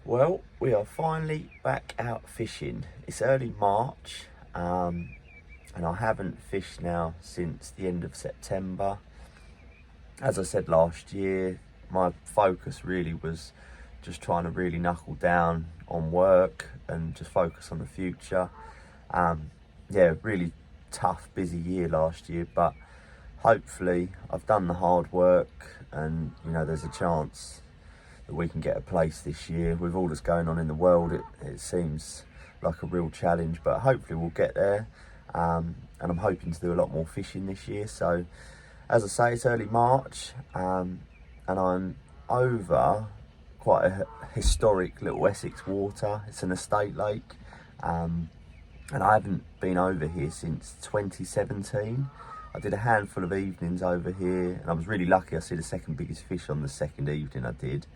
Well, we are finally back out fishing. It's early March, and I haven't fished now since the end of September. As I said last year, my focus really was just trying to really knuckle down on work and just focus on the future. Yeah, really tough, busy year last year, but hopefully I've done the hard work and, there's a chance that we can get a place this year. With all that's going on in the world, it seems like a real challenge, but hopefully we'll get there. And I'm hoping to do a lot more fishing this year. So as I say, it's early March, and I'm over quite a historic little Essex water. It's an estate lake, and I haven't been over here since 2017. I did a handful of evenings over here, and I was really lucky. I see the second biggest fish on the second evening I did.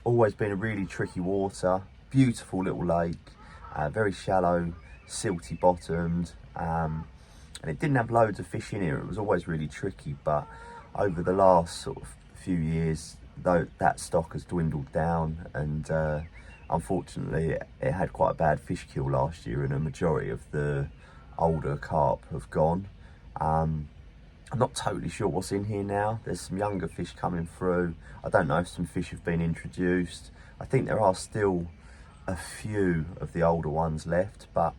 Always been a really tricky water, beautiful little lake, very shallow, silty bottomed, and it didn't have loads of fish in here. It was always really tricky, but over the last sort of few years, though, that stock has dwindled down, and unfortunately it had quite a bad fish kill last year, and a majority of the older carp have gone. I'm not totally sure what's in here now. There's some younger fish coming through. I don't know if some fish have been introduced. I think there are still a few of the older ones left, but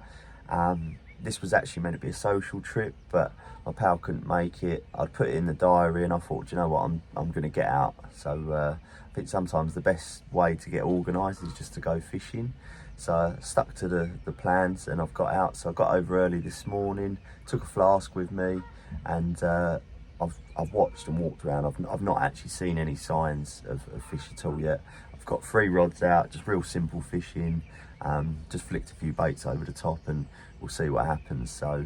this was actually meant to be a social trip, but my pal couldn't make it. I'd put it in the diary and I thought, you know what, I'm going to get out. So I think sometimes the best way to get organised is just to go fishing. So I stuck to the plans and I've got out. So I got over early this morning, took a flask with me, and I've watched and walked around. I've not actually seen any signs of fish at all yet. I've got 3 rods out, just real simple fishing. Just flicked a few baits over the top and we'll see what happens. So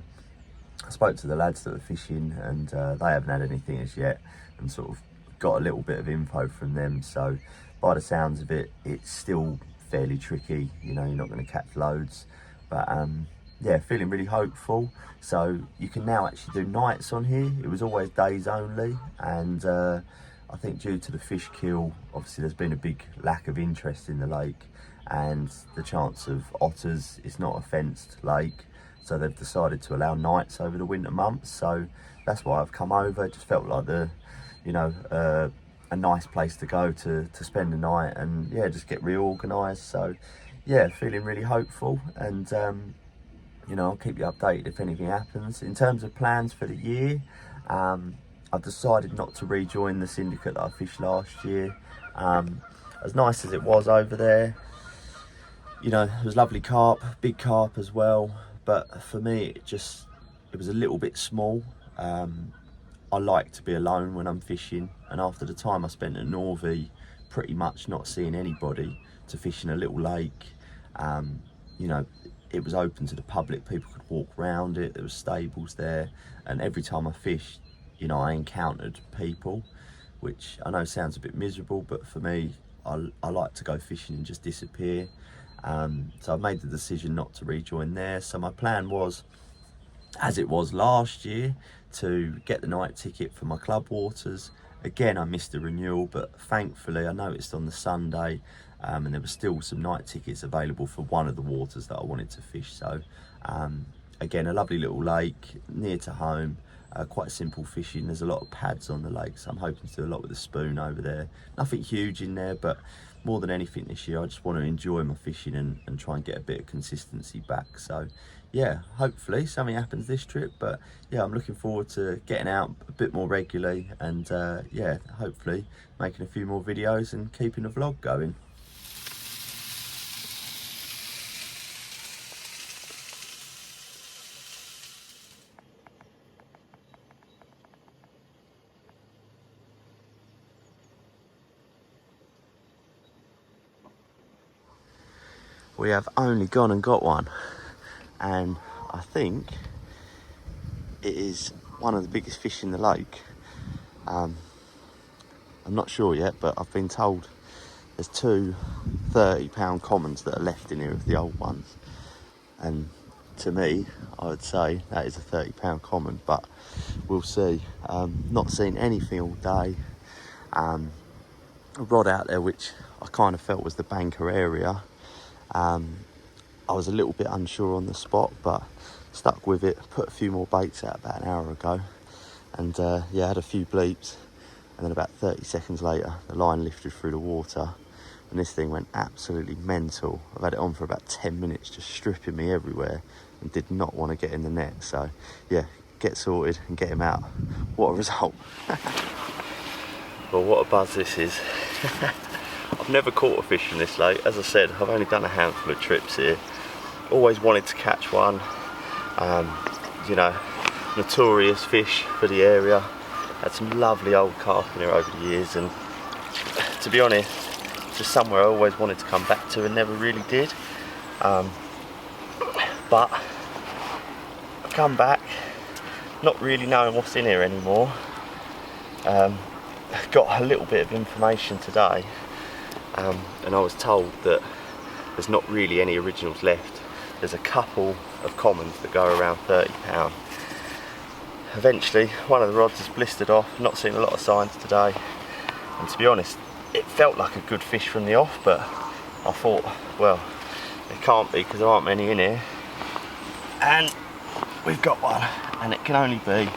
I spoke to the lads that were fishing, and they haven't had anything as yet, and sort of got a little bit of info from them. So by the sounds of it, it's still fairly tricky. You're not going to catch loads, but yeah, feeling really hopeful. So you can now actually do nights on here. It was always days only, and I think due to the fish kill, obviously there's been a big lack of interest in the lake, and the chance of otters, it's not a fenced lake, so they've decided to allow nights over the winter months. So that's why I've come over. It just felt like a nice place to go to spend the night, and yeah, just get reorganised. So yeah, feeling really hopeful, and I'll keep you updated if anything happens. In terms of plans for the year, I've decided not to rejoin the Syndicate that I fished last year. As nice as it was over there, it was lovely carp, big carp as well, but for me it was a little bit small. I like to be alone when I'm fishing, and after the time I spent at Norvey pretty much not seeing anybody, to fish in a little lake, it was open to the public, people could walk around it, there was stables there, and every time I fished, I encountered people, which I know sounds a bit miserable, but for me, I like to go fishing and just disappear. So I've made the decision not to rejoin there. So my plan was, as it was last year, to get the night ticket for my club waters. Again, I missed the renewal, but thankfully I noticed on the Sunday, and there were still some night tickets available for one of the waters that I wanted to fish. So again, a lovely little lake near to home, quite simple fishing. There's a lot of pads on the lake, so I'm hoping to do a lot with a spoon over there. Nothing huge in there, but more than anything this year, I just want to enjoy my fishing and try and get a bit of consistency back. So yeah, hopefully something happens this trip, but yeah, I'm looking forward to getting out a bit more regularly, and yeah, hopefully making a few more videos and keeping the vlog going. We have only gone and got one, and I think it is one of the biggest fish in the lake. I'm not sure yet, but I've been told there's 2 30-pound commons that are left in here of the old ones, and to me, I would say that is a 30-pound common, but we'll see. Not seen anything all day. a rod out there which I kind of felt was the banker area. I was a little bit unsure on the spot, but stuck with it, put a few more baits out about an hour ago, and yeah, had a few bleeps, and then about 30 seconds later the line lifted through the water and this thing went absolutely mental. I've had it on for about 10 minutes, just stripping me everywhere, and did not want to get in the net. So yeah, get sorted and get him out. What a result. Well, what a buzz this is. I've never caught a fish from this lake. As I said, I've only done a handful of trips here. Always wanted to catch one. You know, notorious fish for the area. Had some lovely old carp in here over the years, and to be honest, just somewhere I always wanted to come back to and never really did. But I come back not really knowing what's in here anymore. Got a little bit of information today, and I was told that there's not really any originals left. There's a couple of commons that go around £30. Eventually one of the rods is blistered off, not seen a lot of signs today, and to be honest, it felt like a good fish from the off, but I thought, well, it can't be because there aren't many in here, and we've got one, and it can only be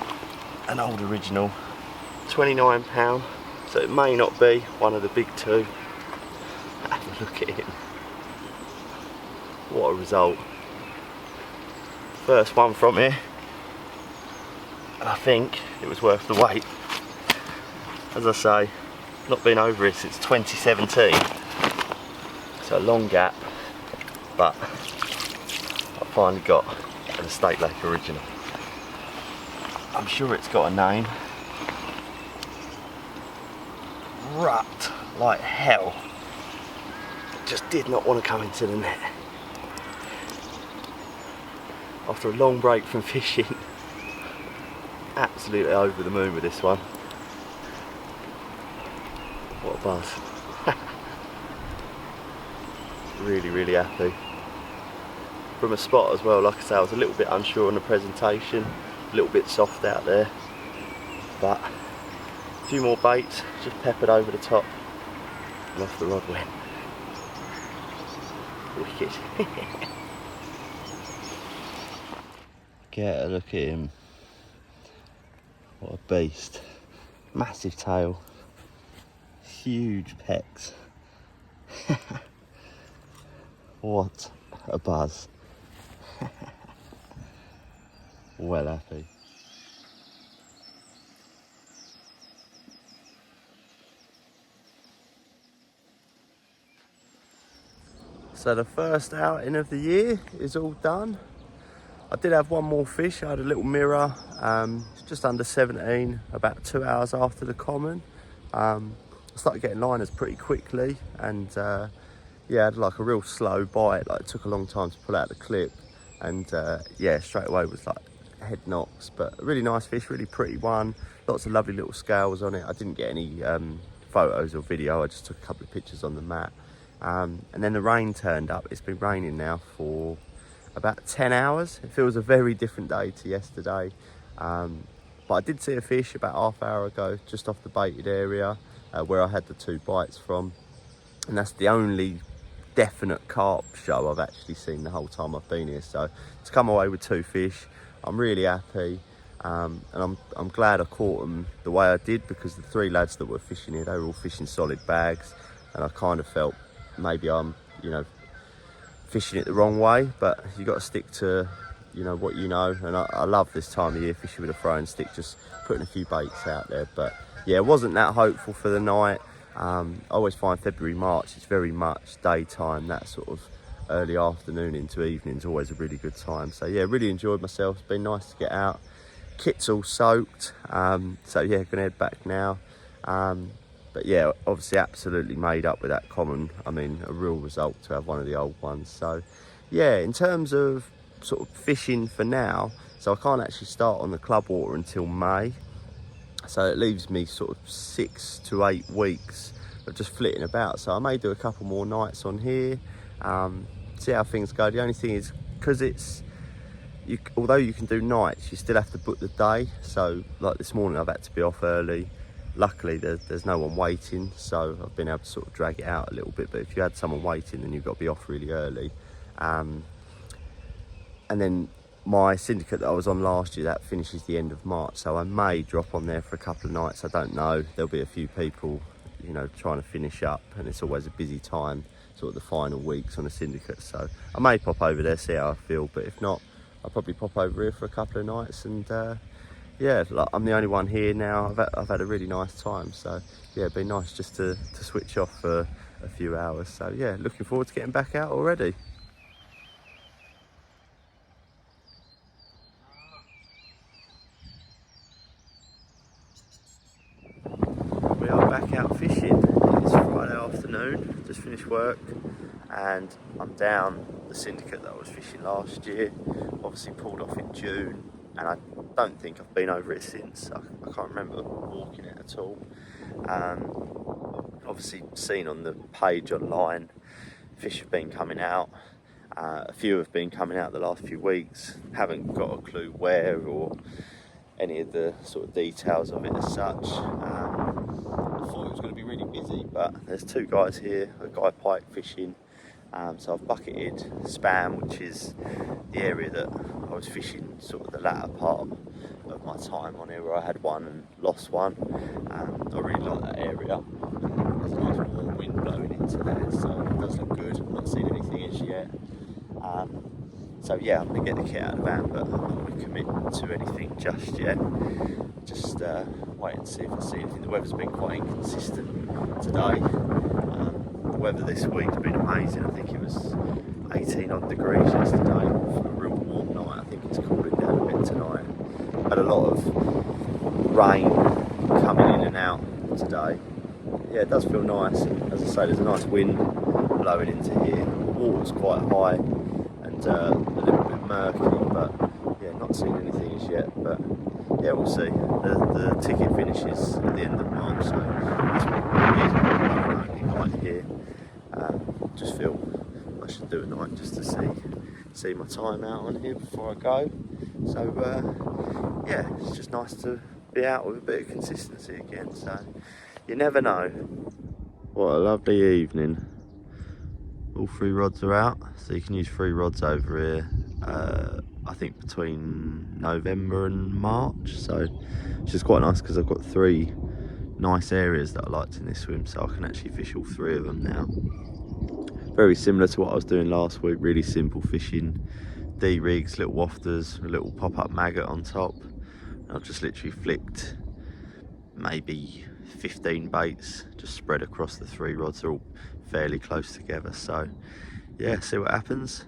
an old original, £29, so it may not be one of the big two. Have a look at him. What a result. First one from here, and I think it was worth the wait. As I say, not been over it since 2017, so a long gap, but I finally got an Estate Lake original. I'm sure it's got a name. Rut like hell. Just did not want to come into the net. After a long break from fishing, absolutely over the moon with this one. What a buzz. Really, really happy. From a spot as well, like I say, I was a little bit unsure on the presentation, a little bit soft out there, but a few more baits, just peppered over the top, and off the rod went. Wicked. Get a look at him. What a beast. Massive tail. Huge pecs. What a buzz. Well happy. So the first outing of the year is all done. I did have one more fish. I had a little mirror, just under 17, about 2 hours after the common. I started getting liners pretty quickly, and yeah, I had like a real slow bite. Like, it took a long time to pull out the clip, and yeah, straight away was like head knocks. But a really nice fish, really pretty one. Lots of lovely little scales on it. I didn't get any photos or video. I just took a couple of pictures on the mat. And then the rain turned up. It's been raining now for about 10 hours. It feels a very different day to yesterday. But I did see a fish about half hour ago, just off the baited area where I had the 2 bites from. And that's the only definite carp show I've actually seen the whole time I've been here. So to come away with 2 fish, I'm really happy. And I'm glad I caught them the way I did, because the 3 lads that were fishing here, they were all fishing solid bags. And I kind of felt maybe I'm, you know, fishing it the wrong way, but you got to stick to, you know, what you know. And I love this time of year, fishing with a throwing stick, just putting a few baits out there. But yeah, it wasn't that hopeful for the night. I always find February, March, it's very much daytime. That sort of early afternoon into evening is always a really good time. So yeah, really enjoyed myself. It's been nice to get out. Kit's all soaked, so yeah, gonna head back now. But yeah, obviously absolutely made up with that common. I mean, a real result to have one of the old ones. So yeah, in terms of sort of fishing for now, so I can't actually start on the club water until May. So it leaves me sort of 6 to 8 weeks of just flitting about. So I may do a couple more nights on here, see how things go. The only thing is, because although you can do nights, you still have to book the day. So like this morning, I've had to be off early. luckily there's no one waiting, so I've been able to sort of drag it out a little bit. But if you had someone waiting, then you've got to be off really early. And then my Syndicate that I was on last year, that finishes the end of March, so I may drop on there for a couple of nights. I don't know. There'll be a few people, you know, trying to finish up, and it's always a busy time, sort of the final weeks on a Syndicate. So I may pop over there, see how I feel, but if not, I'll probably pop over here for a couple of nights. And yeah, like, I'm the only one here now. I've had a really nice time, so yeah, it'd be nice just to switch off for a few hours. So yeah, looking forward to getting back out already. We are back out fishing. It's Friday afternoon, just finished work, and I'm down the Syndicate that I was fishing last year. Obviously pulled off in June, and I don't think I've been over it since. I can't remember walking it at all. Obviously seen on the page online, fish have been coming out. A few have been coming out the last few weeks. Haven't got a clue where or any of the sort of details of it as such. I thought it was going to be really busy, but there's two guys here, a guy pike fishing. So I've bucketed Spam, which is the area that I was fishing sort of the latter part of my time on here, where I had one and lost one. I really like that area. There's a nice warm wind blowing into there, so it does look good. I've not seen anything as yet. So yeah, I'm going to get the kit out of the van, but I'm not going to commit to anything just yet. Just wait and see if I see anything. The weather's been quite inconsistent today. The weather this week's been amazing. I think it was 18 odd degrees yesterday for a real warm night. I think it's cooling down a bit tonight. Had a lot of rain coming in and out today. Yeah, it does feel nice. As I say, there's a nice wind blowing into here. The water's quite high and a little bit murky, but yeah, not seen anything as yet. But yeah, we'll see. The ticket finishes at the end of March, so it's only night here. Just feel I should do a night just to see my time out on here before I go. So yeah, it's just nice to be out with a bit of consistency again. So you never know. What a lovely evening. All three rods are out, so you can use 3 rods over here. I think between November and March, so it's just quite nice because I've got 3 nice areas that I liked in this swim, so I can actually fish all 3 of them now. Very similar to what I was doing last week, really simple fishing. D-rigs, little wafters, a little pop-up maggot on top. I've just literally flicked maybe 15 baits, just spread across the 3 rods. They're all fairly close together, so yeah, see what happens.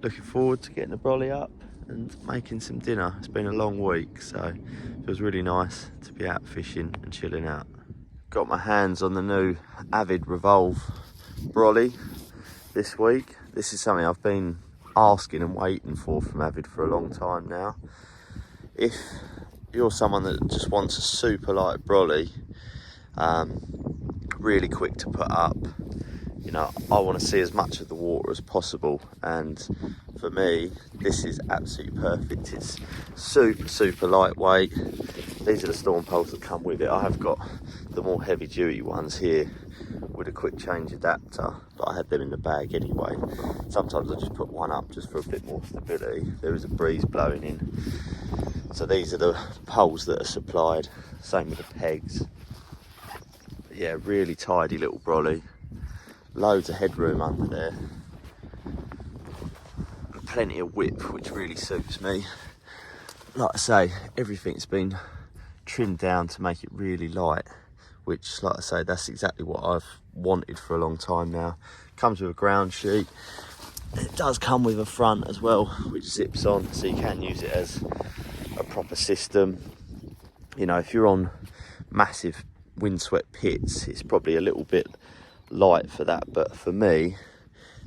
Looking forward to getting the brolly up and making some dinner. It's been a long week, so it feels really nice to be out fishing and chilling out. Got my hands on the new Avid Revolve brolly this week. This is something I've been asking and waiting for from Avid for a long time now. If you're someone that just wants a super light brolly, really quick to put up, you know, I want to see as much of the water as possible, and for me this is absolutely perfect. It's super lightweight. These are the storm poles that come with it. I have got the more heavy duty ones here with a quick change adapter, but I had them in the bag anyway. Sometimes I just put one up just for a bit more stability. There is a breeze blowing in, so these are the poles that are supplied. Same with the pegs. But yeah, really tidy little brolly. Loads of headroom under there, and plenty of whip, which really suits me. Like I say, everything's been trimmed down to make it really light, which, like I say, that's exactly what I've wanted for a long time now. Comes with a ground sheet. It does come with a front as well, which zips on, so you can use it as a proper system. You know, if you're on massive windswept pits, it's probably a little bit light for that, but for me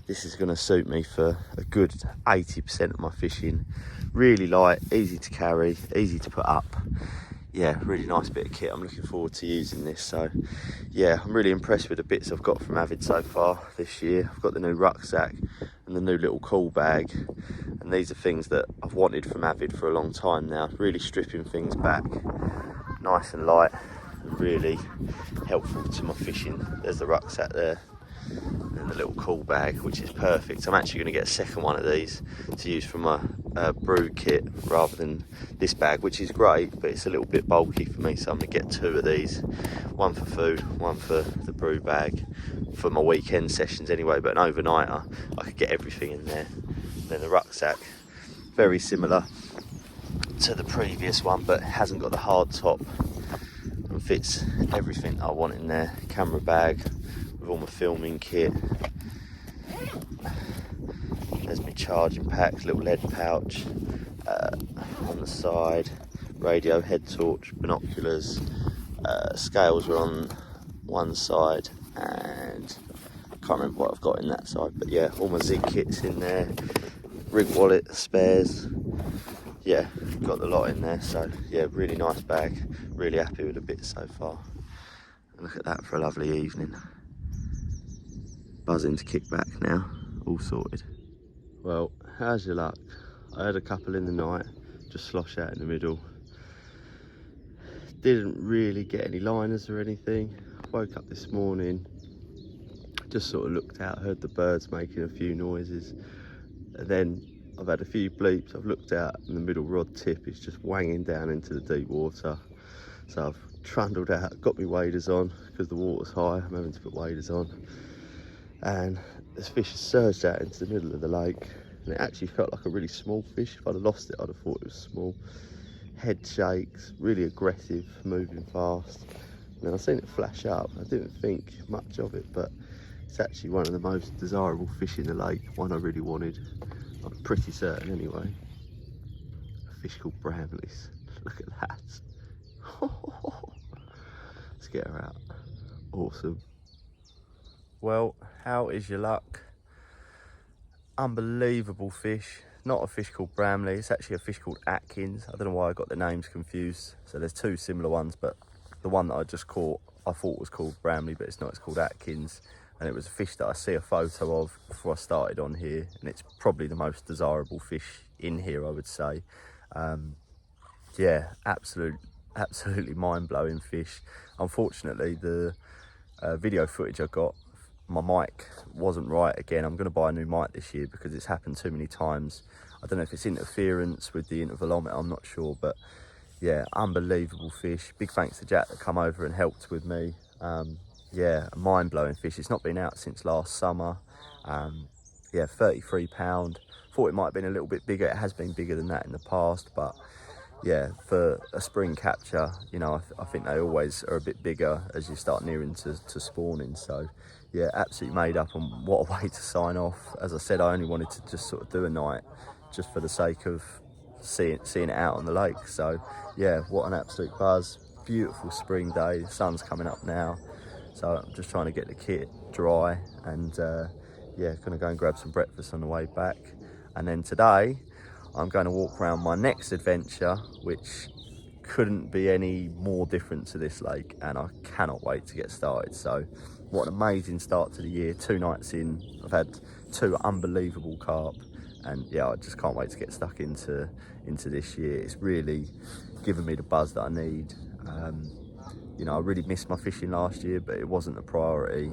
this is going to suit me for a good 80% of my fishing. Really light, easy to carry, easy to put up. Yeah, really nice bit of kit. I'm looking forward to using this. So yeah, I'm really impressed with the bits I've got from Avid so far this year. I've got the new rucksack and the new little cool bag, and these are things that I've wanted from Avid for a long time now. Really stripping things back, nice and light, really helpful to my fishing. There's the rucksack there and the little cool bag, which is perfect. I'm actually going to get a second one of these to use for my brew kit rather than this bag, which is great, but it's a little bit bulky for me, so I'm going to get 2 of these, one for food, one for the brew bag for my weekend sessions anyway. But an overnighter, I could get everything in there. And then the rucksack, very similar to the previous one, but hasn't got the hard top and fits everything I want in there. Camera bag with all my filming kit. There's my charging packs, little lead pouch on the side, radio, head torch, binoculars, scales are on one side, and I can't remember what I've got in that side, but yeah, all my zig kits in there, rig wallet, spares, yeah, got the lot in there. So yeah, really nice bag, really happy with the bits so far. And look at that for a lovely evening. Buzzing to kick back now, all sorted. Well, how's your luck? I had a couple in the night, just slosh out in the middle. Didn't really get any liners or anything. Woke up this morning, just sort of looked out, heard the birds making a few noises. And then I've had a few bleeps. I've looked out and the middle rod tip is just wanging down into the deep water. So I've trundled out, got my waders on because the water's high. I'm having to put waders on. And this fish has surged out into the middle of the lake. And it actually felt like a really small fish. If I'd have lost it, I'd have thought it was small. Head shakes, really aggressive, moving fast. And then I seen it flash up. I didn't think much of it, but it's actually one of the most desirable fish in the lake. One I really wanted. I'm pretty certain anyway. A fish called Bramley's. Look at that. Let's get her out. Awesome. Well, how is your luck? Unbelievable fish. Not a fish called Bramley, it's actually a fish called Atkins. I don't know why I got the names confused. So there's 2 similar ones, but the one that I just caught I thought was called Bramley, but it's not, it's called Atkins. And it was a fish that I see a photo of before I started on here, and it's probably the most desirable fish in here, I would say. Yeah, absolutely mind-blowing fish. Unfortunately, the video footage I got, my mic wasn't right again. I'm going to buy a new mic this year because it's happened too many times. I don't know if it's interference with the intervalometer, I'm not sure, but yeah, unbelievable fish. Big thanks to Jack that come over and helped with me. Yeah, a mind-blowing fish. It's not been out since last summer. Yeah, 33 pound. Thought it might have been a little bit bigger. It has been bigger than that in the past, but yeah, for a spring capture, you know, I think they always are a bit bigger as you start nearing to spawning. So yeah, absolutely made up, and what a way to sign off. As I said, I only wanted to just sort of do a night just for the sake of seeing it out on the lake. So yeah, what an absolute buzz. Beautiful spring day. The sun's coming up now. So I'm just trying to get the kit dry, and yeah, gonna go and grab some breakfast on the way back. And then today, I'm going to walk around my next adventure, which couldn't be any more different to this lake, and I cannot wait to get started. So what an amazing start to the year. 2 nights in, I've had 2 unbelievable carp, and yeah, I just can't wait to get stuck into this year. It's really given me the buzz that I need. You know, I really missed my fishing last year, but it wasn't a priority.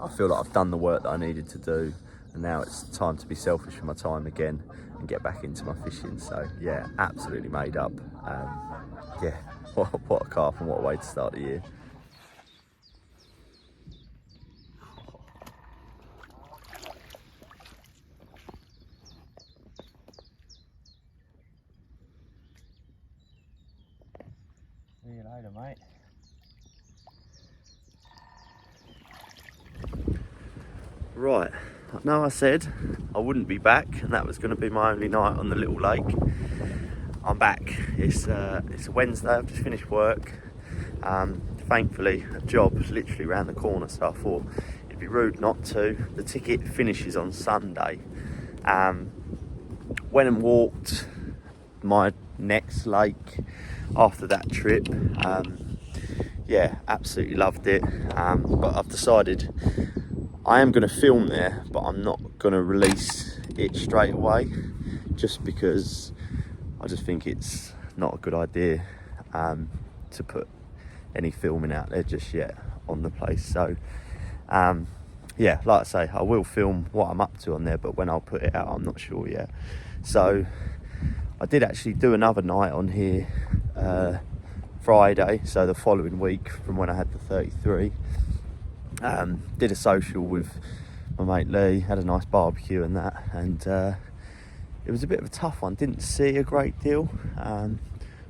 I feel like I've done the work that I needed to do, and now it's time to be selfish with my time again and get back into my fishing. So yeah, absolutely made up. Yeah, what a carp and what a way to start the year. See you later, mate. Right, I know I said I wouldn't be back, and that was going to be my only night on the little lake. I'm back. It's a Wednesday. I've just finished work. Thankfully, a job literally around the corner, so I thought it'd be rude not to. The ticket finishes on Sunday. Went and walked my next lake after that trip. Yeah, absolutely loved it. But I've decided I am going to film there, but I'm not going to release it straight away, just because I just think it's not a good idea to put any filming out there just yet on the place. So yeah, like I say, I will film what I'm up to on there, but when I'll put it out, I'm not sure yet. So I did actually do another night on here Friday, so the following week from when I had the 33. Did a social with my mate Lee, had a nice barbecue and that, and it was a bit of a tough one. Didn't see a great deal,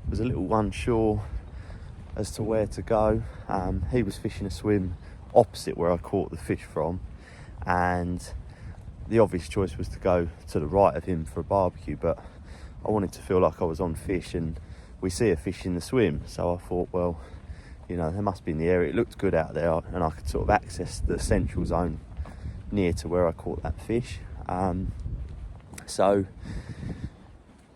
was a little unsure as to where to go. He was fishing a swim opposite where I caught the fish from, and the obvious choice was to go to the right of him for a barbecue, but I wanted to feel like I was on fish, and we see a fish in the swim, so I thought, well, you know, there must be in the area. It looked good out there, and I could sort of access the central zone near to where I caught that fish. So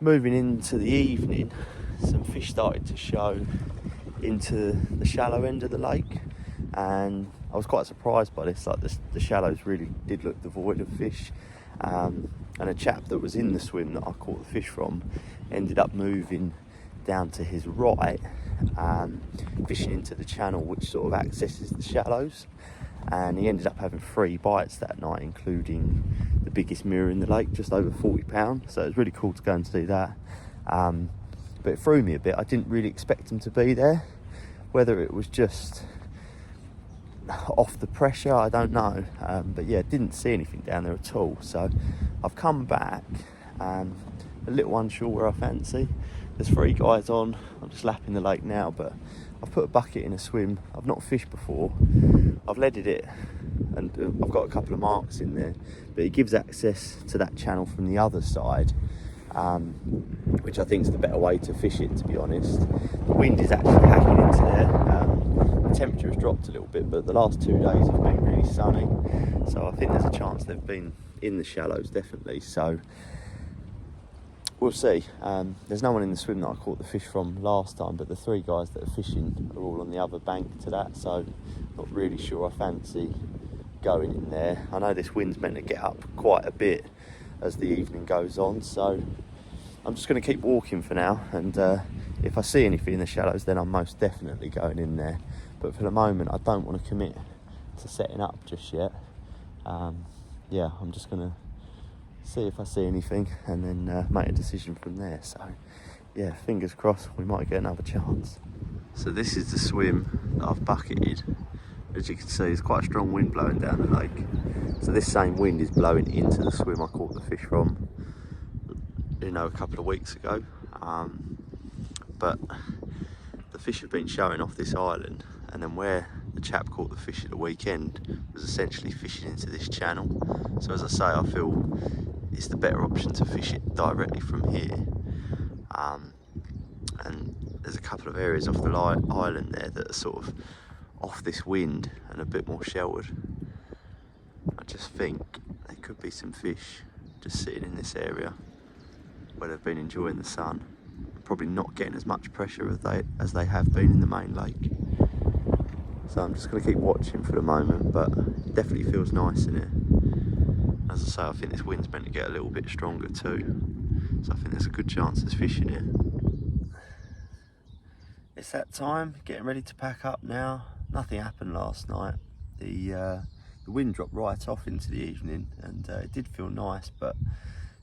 moving into the evening, some fish started to show into the shallow end of the lake, and I was quite surprised by this. Like the shallows really did look devoid of fish, and a chap that was in the swim that I caught the fish from ended up moving down to his right, fishing into the channel which sort of accesses the shallows, and he ended up having 3 bites that night, including the biggest mirror in the lake, just over 40 pounds. So it was really cool to go and see that, but it threw me a bit. I didn't really expect him to be there. Whether it was just off the pressure, I don't know, but yeah, didn't see anything down there at all. So I've come back, a little unsure where I fancy. There's 3 guys on. I'm just lapping the lake now, but I've put a bucket in a swim. I've not fished before. I've leaded it, and I've got a couple of marks in there, but it gives access to that channel from the other side, which I think is the better way to fish it, to be honest. The wind is actually hacking into there. The temperature has dropped a little bit, but the last 2 days have been really sunny, so I think there's a chance they've been in the shallows, definitely. So we'll see. There's no one in the swim that I caught the fish from last time, but the 3 guys that are fishing are all on the other bank to that, so not really sure I fancy going in there. I know this wind's meant to get up quite a bit as the evening goes on, so I'm just going to keep walking for now, and if I see anything in the shallows, then I'm most definitely going in there. But for the moment, I don't want to commit to setting up just yet. Yeah, I'm just going to see if I see anything, and then make a decision from there. So yeah, fingers crossed we might get another chance. So this is the swim that I've bucketed. As you can see, there's quite a strong wind blowing down the lake. So this same wind is blowing into the swim I caught the fish from, you know, a couple of weeks ago. But the fish have been showing off this island, and then where the chap caught the fish at the weekend was essentially fishing into this channel. So as I say, I feel it's the better option to fish it directly from here. And there's a couple of areas off the island there that are sort of off this wind and a bit more sheltered. I just think there could be some fish just sitting in this area where they've been enjoying the sun, probably not getting as much pressure as they have been in the main lake. So I'm just going to keep watching for the moment, but it definitely feels nice in it. As I say, I think this wind's meant to get a little bit stronger too, so I think there's a good chance there's fish in here. It's that time, getting ready to pack up now. Nothing happened last night. The wind dropped right off into the evening, and it did feel nice, but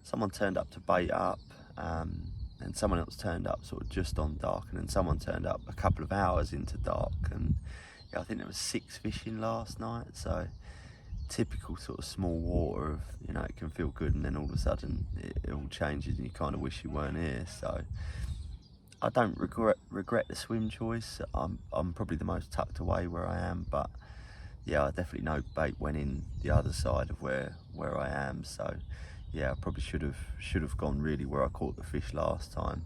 someone turned up to bait up, and someone else turned up sort of just on dark, and then someone turned up a couple of hours into dark, and yeah, I think there was 6 fishing last night. So typical sort of small water of, you know, it can feel good, and then all of a sudden it all changes and you kind of wish you weren't here. So I don't regret the swim choice. I'm probably the most tucked away where I am, but yeah, I definitely know bait went in the other side of where I am. So yeah, I probably should have gone really where I caught the fish last time.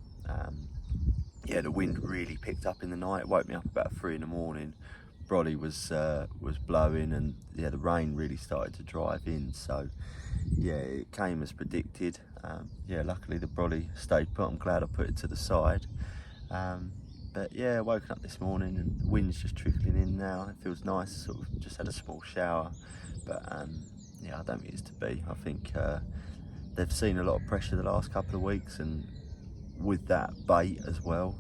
Yeah, the wind really picked up in the night. It woke me up about 3 in the morning. Brolly was blowing, and yeah, the rain really started to drive in. So yeah, it came as predicted. Yeah, luckily the brolly stayed put. I'm glad I put it to the side. But yeah, woken up this morning and the wind's just trickling in now. It feels nice, sort of just had a small shower. But yeah, I don't think it's to be. I think they've seen a lot of pressure the last couple of weeks, and with that bait as well.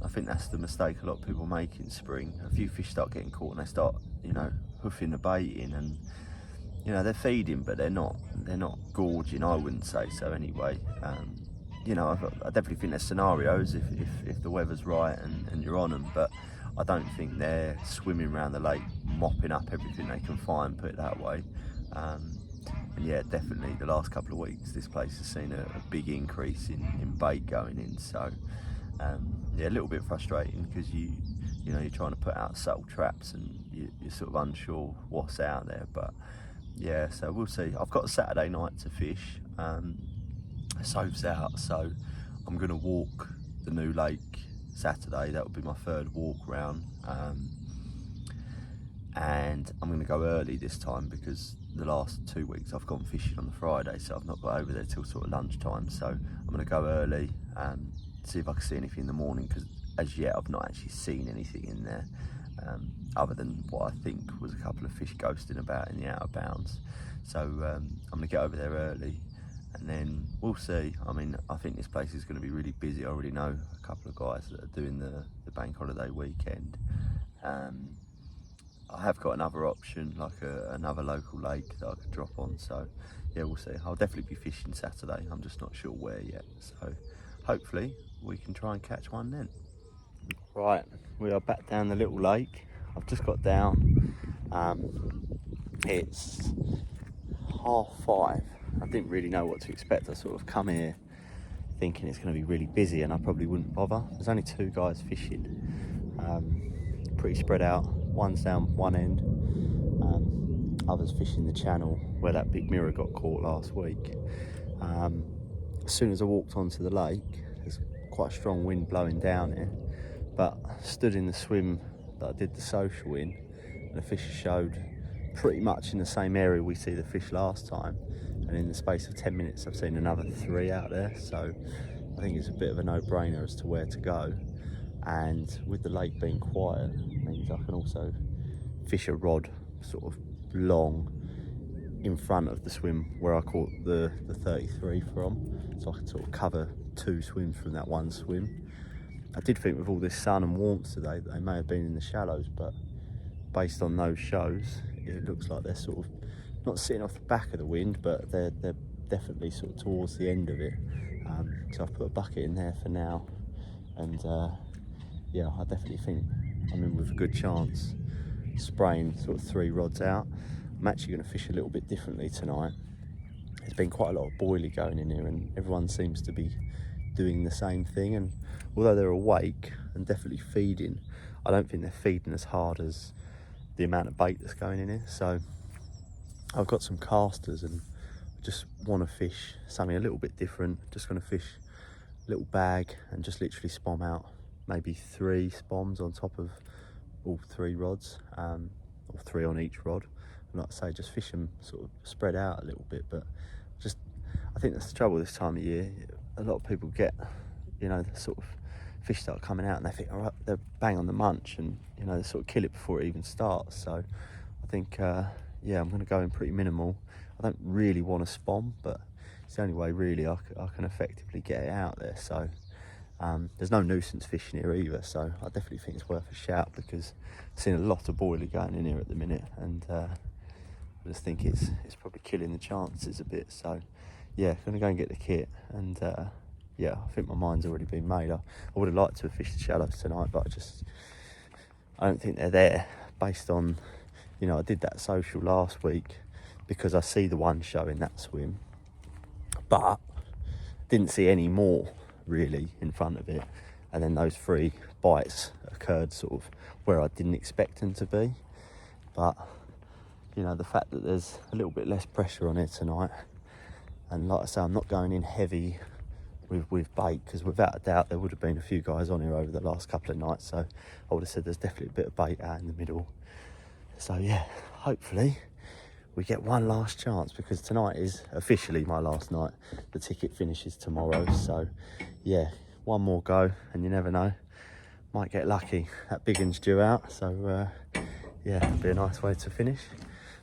I think that's the mistake a lot of people make in spring. A few fish start getting caught and they start, you know, hoofing the bait in, and you know, they're feeding, but they're not gorging, I wouldn't say so anyway. You know, I definitely think there's scenarios if the weather's right and you're on them, but I don't think they're swimming around the lake mopping up everything they can find, put it that way. And yeah, definitely the last couple of weeks this place has seen a big increase in bait going in, so yeah, a little bit frustrating because you know, you're trying to put out subtle traps and you're sort of unsure what's out there, but yeah, so we'll see. I've got a Saturday night to fish. Soap's out, so I'm going to walk the new lake Saturday. That will be my third walk round, and I'm going to go early this time because the last 2 weeks I've gone fishing on the Friday, so I've not got over there till sort of lunchtime. So I'm going to go early and see if I can see anything in the morning, because as yet I've not actually seen anything in there, other than what I think was a couple of fish ghosting about in the out of bounds. So I'm going to get over there early and then we'll see. I mean, I think this place is going to be really busy. I already know a couple of guys that are doing the bank holiday weekend. I have got another option, like another local lake that I could drop on, so yeah, we'll see. I'll definitely be fishing Saturday, I'm just not sure where yet, so hopefully we can try and catch one then. Right, we are back down the little lake. I've just got down. It's 5:30. I didn't really know what to expect. I sort of come here thinking it's going to be really busy, and I probably wouldn't bother. There's only 2 guys fishing, pretty spread out. One's down one end, others fishing the channel where that big mirror got caught last week. As soon as I walked onto the lake, there's quite a strong wind blowing down here, but I stood in the swim that I did the social in, and the fish showed pretty much in the same area we see the fish last time, and in the space of 10 minutes I've seen another 3 out there, so I think it's a bit of a no-brainer as to where to go. And with the lake being quiet, it means I can also fish a rod sort of long in front of the swim where I caught the 33 from, so I can sort of cover 2 swims from that one swim. I did think with all this sun and warmth today that they may have been in the shallows, but based on those shows, it looks like they're sort of not sitting off the back of the wind, but they're definitely sort of towards the end of it. So I've put a bucket in there for now, and yeah, I definitely think I'm in with a good chance spraying sort of 3 rods out. I'm actually going to fish a little bit differently tonight. There's been quite a lot of boilie going in here, and everyone seems to be doing the same thing, and although they're awake and definitely feeding, I don't think they're feeding as hard as the amount of bait that's going in here. So I've got some casters and just want to fish something a little bit different. Just going to fish a little bag and just literally spom out maybe 3 spoms on top of all 3 rods, or 3 on each rod. And like I say, just fish them sort of spread out a little bit, but just, I think that's the trouble this time of year. A lot of people get, you know, the sort of fish start coming out and they think, all right, they're bang on the munch, and you know, they sort of kill it before it even starts. So I think yeah, I'm going to go in pretty minimal. I don't really want to spom, but it's the only way really I can effectively get it out there. So there's no nuisance fishing here either, so I definitely think it's worth a shout, because I've seen a lot of boilie going in here at the minute, and I just think it's probably killing the chances a bit. So yeah, going to go and get the kit, and yeah, I think my mind's already been made. I would have liked to have fished the shallows tonight, but I don't think they're there, based on, you know, I did that social last week because I see the one show in that swim, but didn't see any more really in front of it, and then those 3 bites occurred sort of where I didn't expect them to be. But you know, the fact that there's a little bit less pressure on it tonight, and like I say, I'm not going in heavy with bait, because without a doubt there would have been a few guys on here over the last couple of nights, so I would have said there's definitely a bit of bait out in the middle. So yeah, hopefully we get one last chance, because tonight is officially my last night. The ticket finishes tomorrow, so yeah, one more go, and you never know, might get lucky. That big one's due out, so yeah, it'll be a nice way to finish.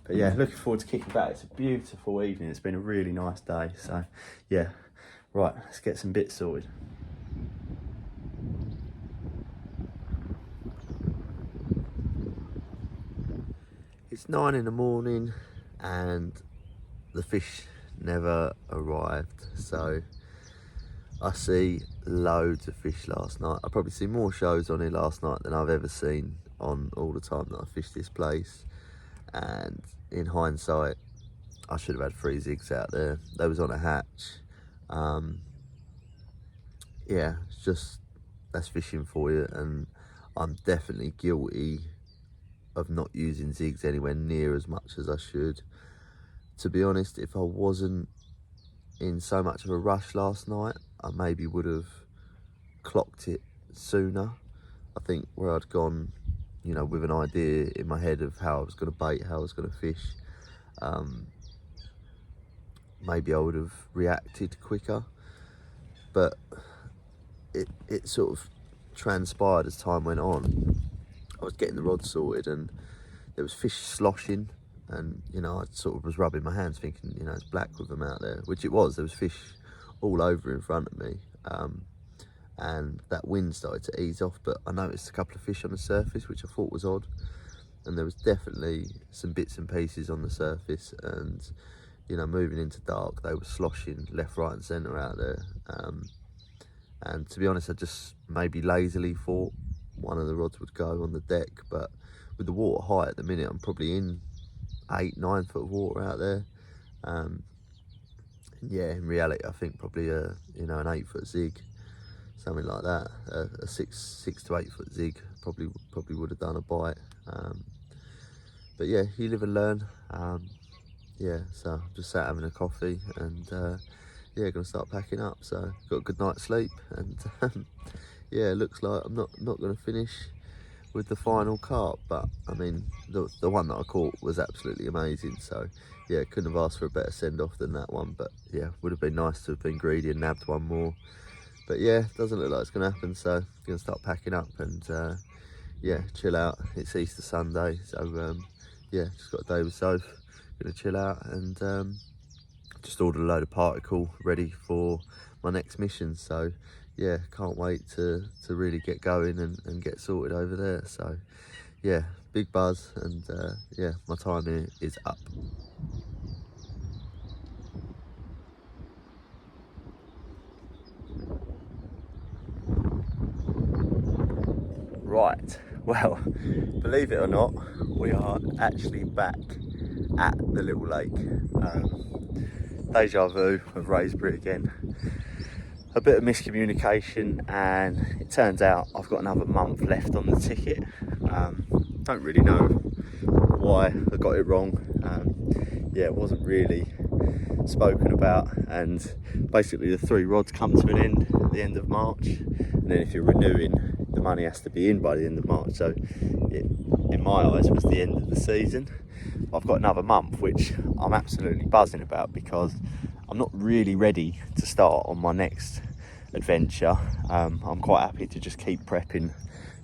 But yeah, looking forward to kicking back. It's a beautiful evening. It's been a really nice day, so yeah. Right, let's get some bits sorted. it's 9 in the morning and the fish never arrived. So I see loads of fish last night. I probably see more shows on here last night than I've ever seen on all the time that I fished this place. And in hindsight, I should have had 3 zigs out there. They was on a hatch. Yeah, it's just, that's fishing for you. And I'm definitely guilty of not using zigs anywhere near as much as I should. To be honest, if I wasn't in so much of a rush last night, I maybe would have clocked it sooner. I think where I'd gone, you know, with an idea in my head of how I was going to bait, how I was going to fish, maybe I would have reacted quicker. But it sort of transpired as time went on. I was getting the rod sorted and there was fish sloshing, and you know, I sort of was rubbing my hands thinking, you know, it's black with them out there, which it was. There was fish all over in front of me, and that wind started to ease off, but I noticed a couple of fish on the surface, which I thought was odd, and there was definitely some bits and pieces on the surface, and you know, moving into dark, they were sloshing left, right and centre out there. And to be honest, I just maybe lazily thought one of the rods would go on the deck, but with the water high at the minute, I'm probably in 8-9 foot of water out there. Yeah, in reality, I think probably an 8 foot zig, something like that. A 6 to 8 foot zig probably would have done a bite. But yeah, you live and learn. Yeah, so I'm just sat having a coffee and yeah, gonna start packing up. So got a good night's sleep, and yeah, it looks like I'm not gonna finish with the final carp, but I mean the one that I caught was absolutely amazing. So yeah, couldn't have asked for a better send off than that one. But yeah, would have been nice to have been greedy and nabbed one more. But yeah, doesn't look like it's gonna happen. So I'm gonna start packing up and yeah, chill out. It's Easter Sunday, so yeah, just got a day with Soph. Gonna chill out and just ordered a load of particle ready for my next mission. So yeah, can't wait to really get going and get sorted over there. So yeah, big buzz, and yeah, my time here is up. Right, well, believe it or not, we are actually back at the little lake. Deja vu of Raisbury again. A bit of miscommunication, and it turns out I've got another month left on the ticket. Don't really know why I got it wrong. Yeah, it wasn't really spoken about, and basically the 3 rods come to an end at the end of March, and then if you're renewing, the money has to be in by the end of March. So it, in my eyes, was the end of the season. I've got another month, which I'm absolutely buzzing about, because I'm not really ready to start on my next adventure. I'm quite happy to just keep prepping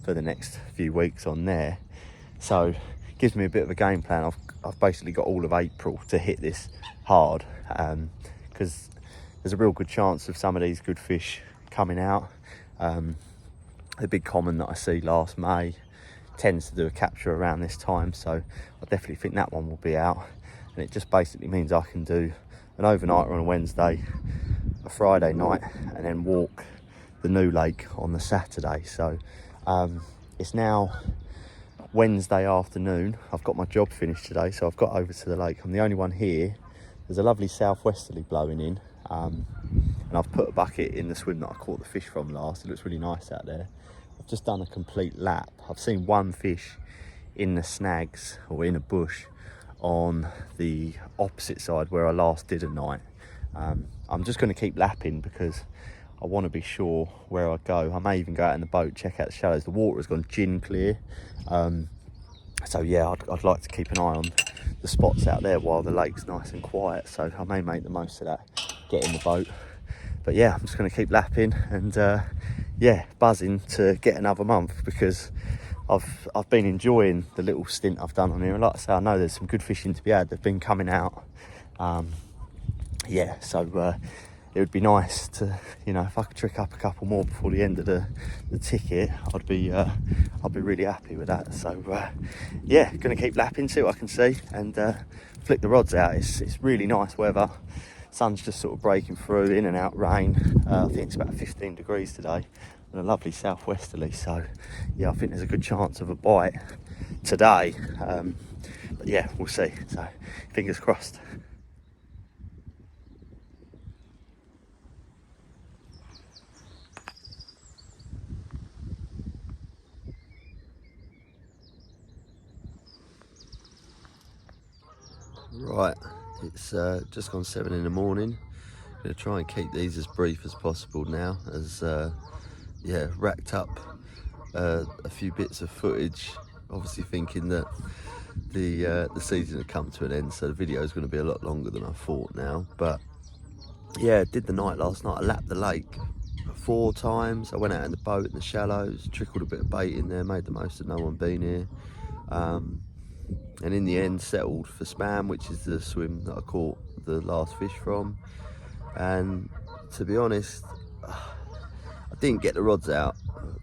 for the next few weeks on there. So it gives me a bit of a game plan. I've basically got all of April to hit this hard, because there's a real good chance of some of these good fish coming out. The big common that I see last May tends to do a capture around this time, so I definitely think that one will be out, and it just basically means I can do an overnighter on a Wednesday, a Friday night, and then walk the new lake on the Saturday. So it's now Wednesday afternoon. I've got my job finished today, so I've got over to the lake. I'm the only one here. There's a lovely southwesterly blowing in, and I've put a bucket in the swim that I caught the fish from last. It looks really nice out there. I've just done a complete lap. I've seen one fish in the snags, or in a bush on the opposite side where I last did a night. I'm just going to keep lapping because I want to be sure where I go. I may even go out in the boat, check out the shallows. The water has gone gin clear, so yeah, I'd like to keep an eye on the spots out there while the lake's nice and quiet. So I may make the most of that, get in the boat. But yeah, I'm just going to keep lapping and yeah, buzzing to get another month, because I've been enjoying the little stint I've done on here. And like I say, I know there's some good fishing to be had. They've been coming out. Yeah, so it would be nice to, you know, if I could trick up a couple more before the end of the ticket, I'd be really happy with that. So yeah, gonna keep lapping, see what I can see, and flick the rods out. It's really nice weather. Sun's just sort of breaking through, in and out rain. I think it's about 15 degrees today and a lovely southwesterly, so yeah, I think there's a good chance of a bite today, but yeah, we'll see, so fingers crossed. Right, it's just gone 7 in the morning. I'm going to try and keep these as brief as possible now, as yeah, racked up a few bits of footage, obviously thinking that the season had come to an end, so the video is going to be a lot longer than I thought now. But yeah, did the night last night. I lapped the lake 4 times. I went out in the boat in the shallows, trickled a bit of bait in there, made the most of no one being here, and in the end settled for Spam, which is the swim that I caught the last fish from. And to be honest, I didn't get the rods out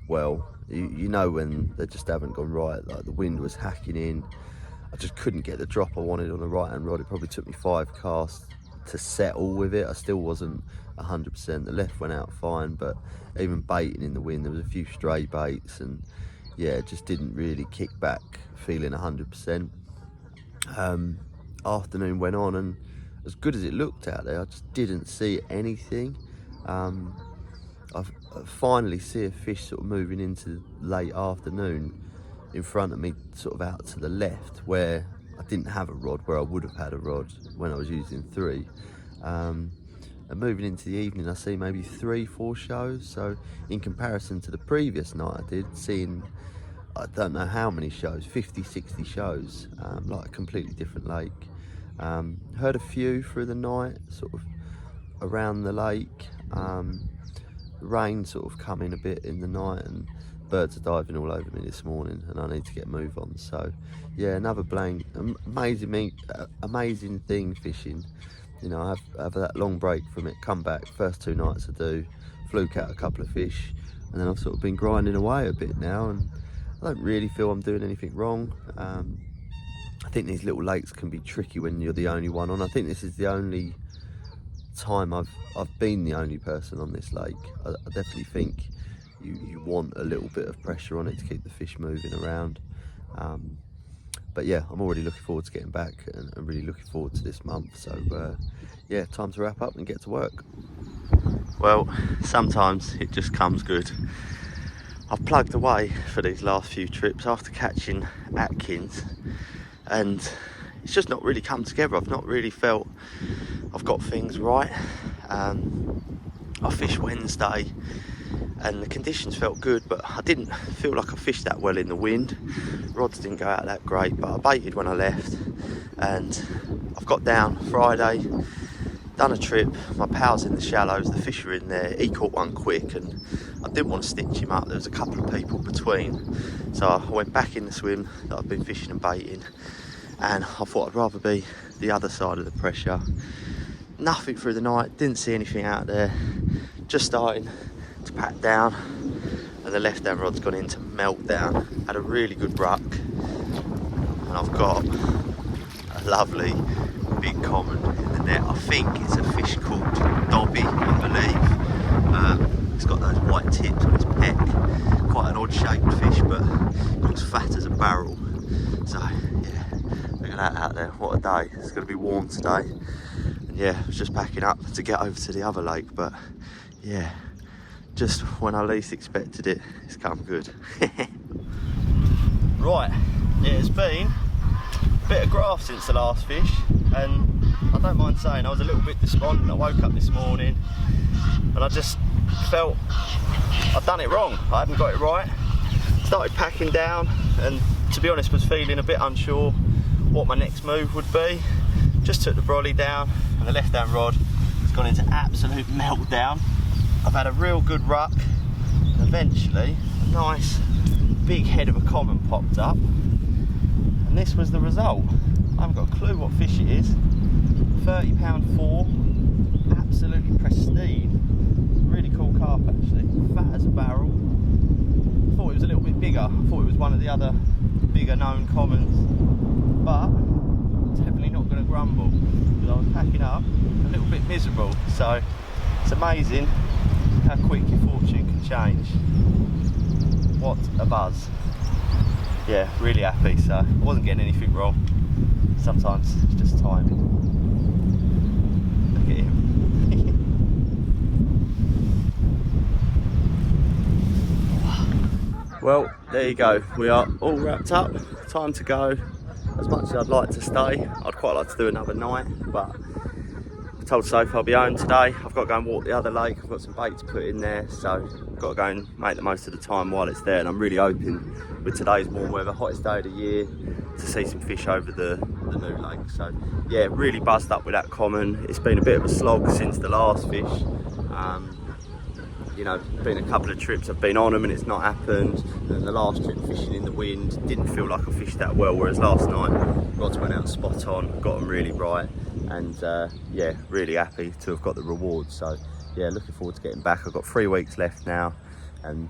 well. You know when they just haven't gone right, like the wind was hacking in. I just couldn't get the drop I wanted on the right hand rod. It probably took me 5 casts to settle with it. I still wasn't 100%. The left went out fine, but even baiting in the wind, there was a few stray baits, and yeah, it just didn't really kick back feeling 100%. Afternoon went on, and as good as it looked out there, I just didn't see anything. I finally see a fish sort of moving into late afternoon in front of me, sort of out to the left, where I didn't have a rod, where I would have had a rod when I was using 3. And moving into the evening, I see maybe 3-4 shows. So in comparison to the previous night I did, seeing I don't know how many shows, 50-60 shows, like a completely different lake. Heard a few through the night, sort of around the lake. Rain sort of come in a bit in the night, and birds are diving all over me this morning, and I need to get a move on. So yeah, another amazing thing fishing. You know, I have that long break from it, come back, first 2 nights I do, fluke out a couple of fish, and then I've sort of been grinding away a bit now, and I don't really feel I'm doing anything wrong. I think these little lakes can be tricky when you're the only one on. I think this is the only time I've been the only person on this lake. I definitely think you want a little bit of pressure on it to keep the fish moving around. But yeah, I'm already looking forward to getting back, and I'm really looking forward to this month. So yeah, time to wrap up and get to work. Well, sometimes it just comes good. I've plugged away for these last few trips after catching Atkins, and it's just not really come together. I've not really felt I've got things right. I fished Wednesday and the conditions felt good, but I didn't feel like I fished that well in the wind. Rods didn't go out that great, but I baited when I left, and I've got down Friday, done a trip. My pal's in the shallows, the fish were in there. He caught one quick, and I didn't want to stitch him up. There was a couple of people between, so I went back in the swim that I've been fishing and baiting, and I thought I'd rather be the other side of the pressure. Nothing through the night, didn't see anything out there, just starting to pack down, and the left hand rod's gone into meltdown. Had a really good ruck, and I've got a lovely big common in the net. I think it's a fish called Dobby, I believe. It's got those white tips on its peck, quite an odd shaped fish, but looks fat as a barrel. So yeah, look at that out there, what a day. It's going to be warm today, and yeah, I was just packing up to get over to the other lake, but yeah, just when I least expected it, it's come good. Right, it has been a bit of graft since the last fish, and I don't mind saying I was a little bit despondent. I woke up this morning and I just felt I'd done it wrong. I hadn't got it right. Started packing down, and to be honest was feeling a bit unsure what my next move would be. Just took the brolly down, and the left hand rod has gone into absolute meltdown. I've had a real good ruck, and eventually a nice big head of a common popped up, and this was the result. I haven't got a clue what fish it is. £30 4, absolutely pristine. Really cool carp actually, fat as a barrel. I thought it was a little bit bigger. I thought it was one of the other bigger known commons, but definitely not going to grumble because I was packing up a little bit miserable. So it's amazing how quick your fortune can change. What a buzz. Yeah, really happy. So I wasn't getting anything wrong. Sometimes it's just timing. Look at him. Well, there you go. We are all wrapped up. Time to go. As much as I'd like to stay, I'd quite like to do another night, but I told Sophie I'll be home today. I've got to go and walk the other lake. I've got some bait to put in there, so I've got to go and make the most of the time while it's there. And I'm really hoping with today's warm weather, hottest day of the year, to see some fish over the new lake. So yeah, really buzzed up with that common. It's been a bit of a slog since the last fish. You know, been a couple of trips I've been on them and it's not happened. And the last trip fishing in the wind didn't feel like I fished that well, whereas last night rods went out spot on, got them really bright, and yeah, really happy to have got the reward. So yeah, looking forward to getting back. I've got 3 weeks left now, and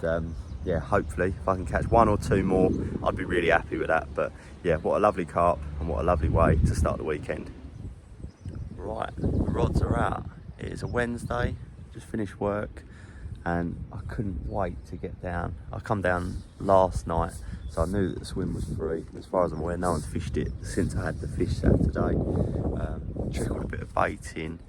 yeah, hopefully if I can catch 1 or 2 more, I'd be really happy with that. But yeah, what a lovely carp and what a lovely way to start the weekend. Right, the rods are out. It is a Wednesday, just finished work, and I couldn't wait to get down. I come down last night, so I knew that the swim was free. As far as I'm aware, no one's fished it since I had the fish Saturday. Trickled a bit of bait in,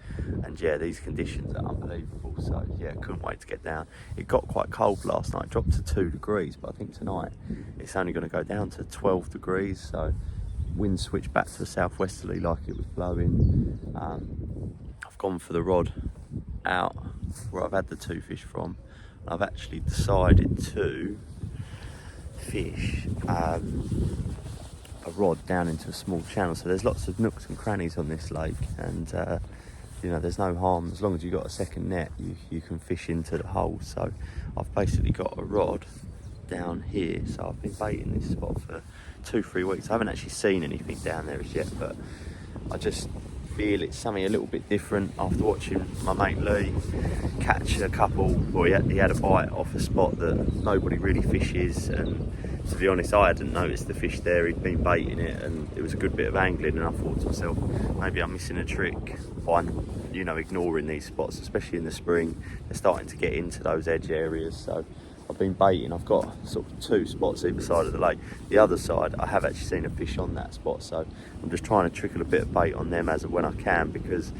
and yeah, these conditions are unbelievable. So yeah, couldn't wait to get down. It got quite cold last night, dropped to 2 degrees, but I think tonight it's only going to go down to 12 degrees. So wind switched back to the southwesterly like it was blowing. I've gone for the rod out where I've had the 2 fish from. I've actually decided to fish a rod down into a small channel, so there's lots of nooks and crannies on this lake, and you know, there's no harm as long as you've got a second net, you can fish into the hole. So I've basically got a rod down here, so I've been baiting this spot for 2-3 weeks. I haven't actually seen anything down there as yet, but I just feel it's something a little bit different after watching my mate Lee catch a couple. Well, he had a bite off a spot that nobody really fishes, and to be honest, I hadn't noticed the fish there. He'd been baiting it, and it was a good bit of angling, and I thought to myself, maybe I'm missing a trick by, you know, ignoring these spots, especially in the spring. They're starting to get into those edge areas, so I've been baiting. I've got sort of 2 spots either side of the lake. The other side, I have actually seen a fish on that spot, so I'm just trying to trickle a bit of bait on them as of when I can, because